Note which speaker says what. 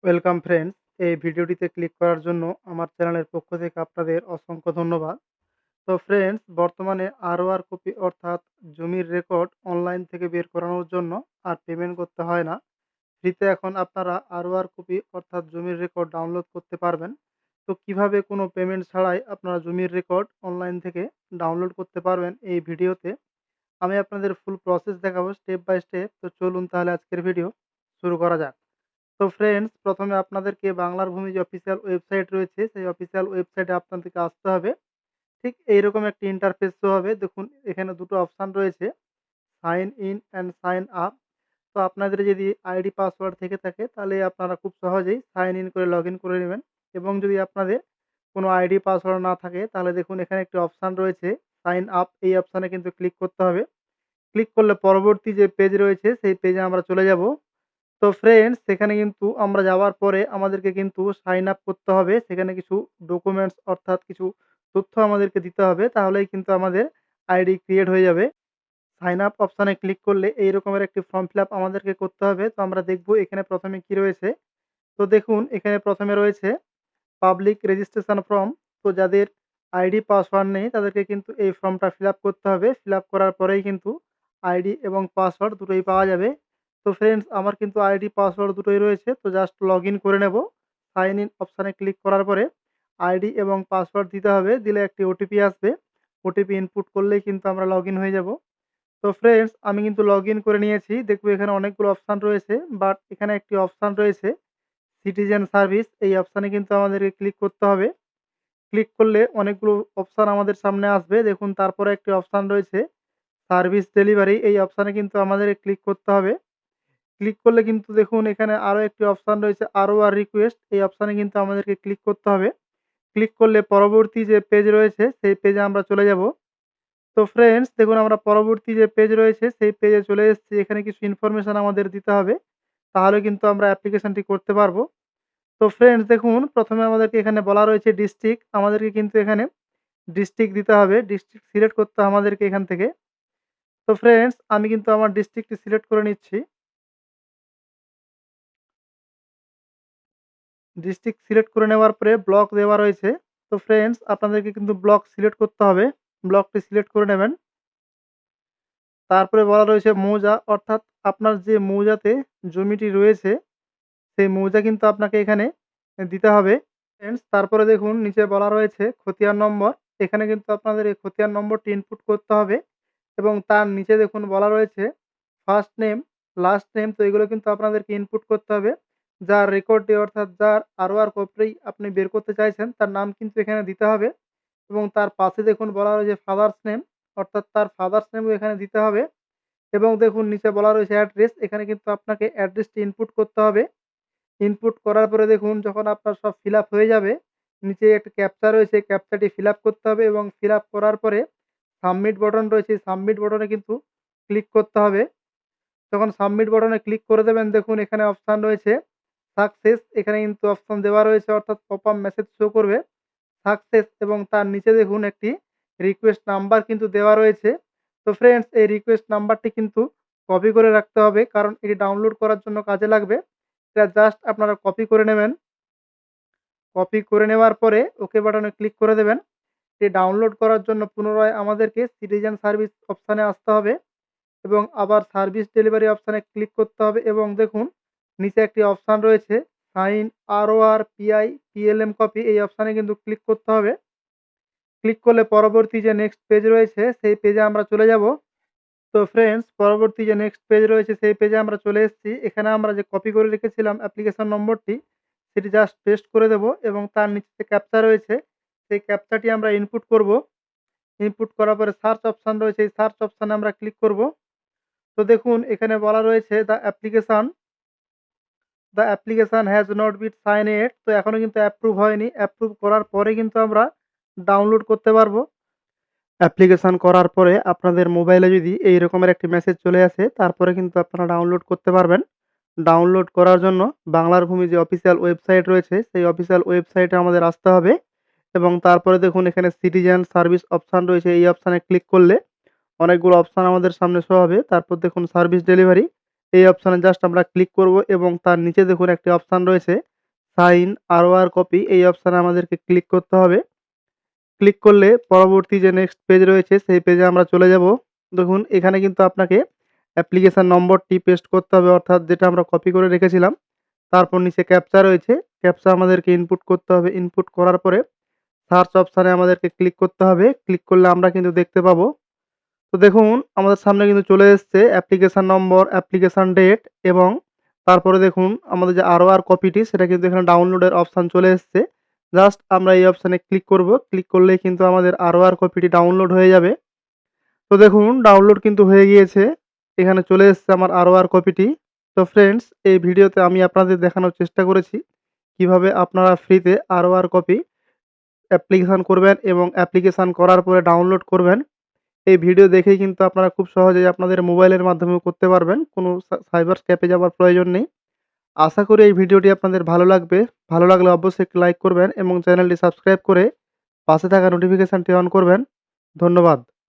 Speaker 1: Welcome friends. এই ভিডিওটিতে click করার জন্য আমার চ্যানেলের পক্ষ থেকে আপনাদের অসংখ্য ধন্যবাদ। তো ফ্রেন্ডস, বর্তমানে আরওআর কপি অর্থাৎ জমির রেকর্ড অনলাইন থেকে বের করানোর জন্য আর পেমেন্ট করতে হয় না। ফ্রিতে এখন আপনারা আরওআর কপি অর্থাৎ জমির রেকর্ড ডাউনলোড করতে পারবেন। তো কিভাবে কোনো পেমেন্ট ছাড়াই আপনারা জমির রেকর্ড অনলাইন থেকে ডাউনলোড করতে পারবেন, এই ভিডিওতে আমি আপনাদের ফুল প্রসেস দেখাবো স্টেপ বাই স্টেপ। তো চলুন তাহলে আজকের ভিডিও শুরু করা যাক। তো ফ্রেন্ডস, প্রথমে আপনাদেরকে বাংলার ভূমি যে অফিসিয়াল ওয়েবসাইট রয়েছে, সেই অফিসিয়াল ওয়েবসাইটে আপনাদেরকে আসতে হবে। ঠিক এইরকম একটি ইন্টারফেস শো হবে। দেখুন, এখানে দুটো অপশান রয়েছে, sign in and sign up. তো আপনাদের যদি আইডি পাসওয়ার্ড থেকে থাকে তাহলে আপনারা খুব সহজেই সাইন ইন করে লগ ইন করে নেবেন। এবং যদি আপনাদের কোনো আইডি পাসওয়ার্ড না থাকে তাহলে দেখুন এখানে একটি অপশান রয়েছে সাইন আপ, এই অপশানে কিন্তু ক্লিক করতে হবে। ক্লিক করলে পরবর্তী যে পেজ রয়েছে সেই পেজে আমরা চলে যাব। তো ফ্রেন্ডস, সেখানে কিন্তু আমরা যাওয়ার পরে আমাদেরকে কিন্তু সাইন আপ করতে হবে। সেখানে কিছু ডকুমেন্টস অর্থাৎ কিছু তথ্য আমাদেরকে দিতে হবে। তাহলেই কিন্তু আমাদের আইডি ক্রিয়েট হয়ে যাবে। সাইন আপ অপশানে ক্লিক করলে এই রকমের একটি ফর্ম ফিল আপ আমাদেরকে করতে হবে। তো আমরা দেখব এখানে প্রথমে কি রয়েছে। তো দেখুন, এখানে প্রথমে রয়েছে পাবলিক রেজিস্ট্রেশন ফর্ম। তো যাদের আইডি পাসওয়ার্ড নেই তাদেরকে কিন্তু এই ফর্মটা ফিল আপ করতে হবে। ফিল আপ করার পরেই কিন্তু আইডি এবং পাসওয়ার্ড দুটোই পাওয়া যাবে। তো ফ্রেন্ডস, আমার কিন্তু আইডি পাসওয়ার্ড দুটোই রয়েছে। তো জাস্ট লগ ইন করে নেব। সাইন ইন অপশানে ক্লিক করার পরে আইডি এবং পাসওয়ার্ড দিতে হবে। দিলে একটি ওটিপি আসবে। ওটিপি ইনপুট করলেই কিন্তু আমরা লগ ইন হয়ে যাব। তো ফ্রেন্ডস, আমি কিন্তু লগ ইন করে নিয়েছি। দেখব এখানে অনেকগুলো অপশান রয়েছে, বাট এখানে একটি অপশান রয়েছে সিটিজেন সার্ভিস, এই অপশানে কিন্তু আমাদেরকে ক্লিক করতে হবে। ক্লিক করলে অনেকগুলো অপশান আমাদের সামনে আসবে। দেখুন, তারপরে একটি অপশান রয়েছে সার্ভিস ডেলিভারি, এই অপশানে কিন্তু আমাদের ক্লিক করতে হবে। ক্লিক করলে কিন্তু দেখুন এখানে আরও একটি অপশান রয়েছে আরওআর রিকোয়েস্ট, এই অপশানে কিন্তু আমাদেরকে ক্লিক করতে হবে। ক্লিক করলে পরবর্তী যে পেজ রয়েছে সেই পেজে আমরা চলে যাব। তো ফ্রেন্ডস, দেখুন আমরা পরবর্তী যে পেজ রয়েছে সেই পেজে চলে এসেছি। এখানে কিছু ইনফরমেশন আমাদের দিতে হবে। তাহলে কিন্তু আমরা অ্যাপ্লিকেশনটি করতে পারবো। তো ফ্রেন্ডস, দেখুন প্রথমে আমাদেরকে এখানে বলা রয়েছে ডিস্ট্রিক্ট। আমাদেরকে কিন্তু এখানে ডিস্ট্রিক্ট দিতে হবে। ডিস্ট্রিক্ট সিলেক্ট করতে হবে আমাদেরকে এখান থেকে। তো ফ্রেন্ডস, আমি কিন্তু আমার ডিস্ট্রিক্টটি সিলেক্ট করে নিচ্ছি। ডিস্ট্রিক্ট সিলেক্ট করে নেওয়ার পরে ব্লক দেওয়া রয়েছে। তো ফ্রেন্ডস, আপনাদেরকে কিন্তু ব্লক সিলেক্ট করতে হবে। ব্লকটি সিলেক্ট করে নেবেন। তারপরে বলা রয়েছে মৌজা, অর্থাৎ আপনার যে মৌজাতে জমিটি রয়েছে সেই মৌজা কিন্তু আপনাকে এখানে দিতে হবে। ফ্রেন্ডস, তারপরে দেখুন নিচে বলা রয়েছে খতিয়ান নম্বর। এখানে কিন্তু আপনাদের এই খতিয়ান নম্বরটি ইনপুট করতে হবে। এবং তার নিচে দেখুন বলা রয়েছে ফার্স্ট নেম, লাস্ট নেম। তো এগুলো কিন্তু আপনাদেরকে ইনপুট করতে হবে। যার রেকর্ডটি অর্থাৎ যার আরওআর কপি আপনি বের করতে চাইছেন তার নাম কিন্তু এখানে দিতে হবে। এবং তার পাশে দেখুন বলা রয়েছে ফাদার্স নেম, অর্থাৎ তার ফাদার্স নেমও এখানে দিতে হবে। এবং দেখুন নিচে বলা রয়েছে অ্যাড্রেস, এখানে কিন্তু আপনাকে অ্যাড্রেসটি ইনপুট করতে হবে। ইনপুট করার পরে দেখুন যখন আপনার সব ফিল আপ হয়ে যাবে, নিচে একটা ক্যাপচা রয়েছে, ক্যাপচাটি ফিল আপ করতে হবে। এবং ফিল আপ করার পরে সাবমিট বাটন রয়েছে, সাবমিট বাটনে কিন্তু ক্লিক করতে হবে। যখন সাবমিট বাটনে ক্লিক করে দেবেন দেখুন এখানে অপশান রয়েছে সাকসেস, এখানে কিন্তু অপশান দেওয়া রয়েছে, অর্থাৎ পপ আপ মেসেজ শো করবে সাকসেস। এবং তার নিচে দেখুন একটি রিকোয়েস্ট নাম্বার কিন্তু দেওয়া রয়েছে। তো ফ্রেন্ডস, এই রিকোয়েস্ট নাম্বারটি কিন্তু কপি করে রাখতে হবে, কারণ এটি ডাউনলোড করার জন্য কাজে লাগবে। এটা জাস্ট আপনারা কপি করে নেবেন। কপি করে নেওয়ার পরে ওকে বাটনে ক্লিক করে দেবেন। এটি ডাউনলোড করার জন্য পুনরায় আমাদেরকে সিটিজেন সার্ভিস অপশানে আসতে হবে এবং আবার সার্ভিস ডেলিভারি অপশানে ক্লিক করতে হবে। এবং দেখুন নিচে একটি অপশান রয়েছে সাইন আরওআর পিআই পিএলএম কপি, এই অপশানে কিন্তু ক্লিক করতে হবে। ক্লিক করলে পরবর্তী যে নেক্সট পেজ রয়েছে সেই পেজে আমরা চলে যাব। তো ফ্রেন্ডস, পরবর্তী যে নেক্সট পেজ রয়েছে সেই পেজে আমরা চলে এসেছি। এখানে আমরা যে কপি করে রেখেছিলাম অ্যাপ্লিকেশন নম্বরটি সেটি জাস্ট পেস্ট করে দেব এবং তার নিচে যে ক্যাপচা রয়েছে সেই ক্যাপচাটি আমরা ইনপুট করব। ইনপুট করার পরে সার্চ অপশান রয়েছে, এই সার্চ অপশানে আমরা ক্লিক করব। তো দেখুন এখানে বলা রয়েছে the application has not been sign yet. তো এখনো কিন্তু অ্যাপ্রুভ হয়নি। অ্যাপ্রুভ করার পরে কিন্তু আমরা ডাউনলোড করতে পারবো। অ্যাপ্লিকেশন করার পরে আপনাদের মোবাইলে যদি এই রকমের একটি মেসেজ চলে আসে তারপরে কিন্তু আপনারা ডাউনলোড করতে পারবেন। ডাউনলোড করার জন্য বাংলার ভূমি যে অফিসিয়াল ওয়েবসাইট রয়েছে সেই অফিসিয়াল ওয়েবসাইটে আমাদের আসতে হবে। এবং তারপরে দেখুন এখানে সিটিজেন সার্ভিস অপশান রয়েছে, এই অপশানে ক্লিক করলে অনেকগুলো অপশান আমাদের সামনে শো হবে। তারপর দেখুন সার্ভিস ডেলিভারি, এই অপশানে জাস্ট আমরা ক্লিক করব এবং তার নিচে দেখুন একটি অপশান রয়েছে সাইন ROR কপি এই অপশানে আমাদেরকে ক্লিক করতে হবে। ক্লিক করলে পরবর্তী যে নেক্সট পেজ রয়েছে সেই পেজে আমরা চলে যাব। দেখুন এখানে কিন্তু আপনাকে অ্যাপ্লিকেশন নম্বরটি পেস্ট করতে হবে, অর্থাৎ যেটা আমরা কপি করে রেখেছিলাম। তারপর নিচে ক্যাপচা রয়েছে, ক্যাপচা আমাদেরকে ইনপুট করতে হবে। ইনপুট করার পরে সার্চ অপশানে আমাদেরকে ক্লিক করতে হবে। ক্লিক করলে আমরা কিন্তু দেখতে পাবো। তো দেখুন আমাদের সামনে কিন্তু চলে এসছে অ্যাপ্লিকেশন নম্বর, অ্যাপ্লিকেশন ডেট এবং তারপরে দেখুন আমাদের যে ROR কপিটি সেটা কিন্তু এখানে ডাউনলোডের অপশান চলে এসছে। জাস্ট আমরা এই অপশানে ক্লিক করব। ক্লিক করলেই কিন্তু আমাদের ROR কপিটি ডাউনলোড হয়ে যাবে। তো দেখুন ডাউনলোড কিন্তু হয়ে গিয়েছে। এখানে চলে এসছে আমার ROR কপিটি। তো ফ্রেন্ডস, এই ভিডিওতে আমি আপনাদের দেখানোর চেষ্টা করেছি কিভাবে আপনারা ফ্রিতে ROR কপি অ্যাপ্লিকেশন করবেন এবং অ্যাপ্লিকেশন করার পরে ডাউনলোড করবেন। এই ভিডিও দেখেই কিন্তু আপনারা খুব সহজেই আপনাদের মোবাইলের মাধ্যমেও করতে পারবেন। কোনো সাইবার ক্যাফে যাবার প্রয়োজন নেই। আশা করি এই ভিডিওটি আপনাদের ভালো লাগবে। ভালো লাগলে অবশ্যই একটি লাইক করবেন এবং চ্যানেলটি সাবস্ক্রাইব করে পাশে থাকা নোটিফিকেশনটি অন করবেন। ধন্যবাদ।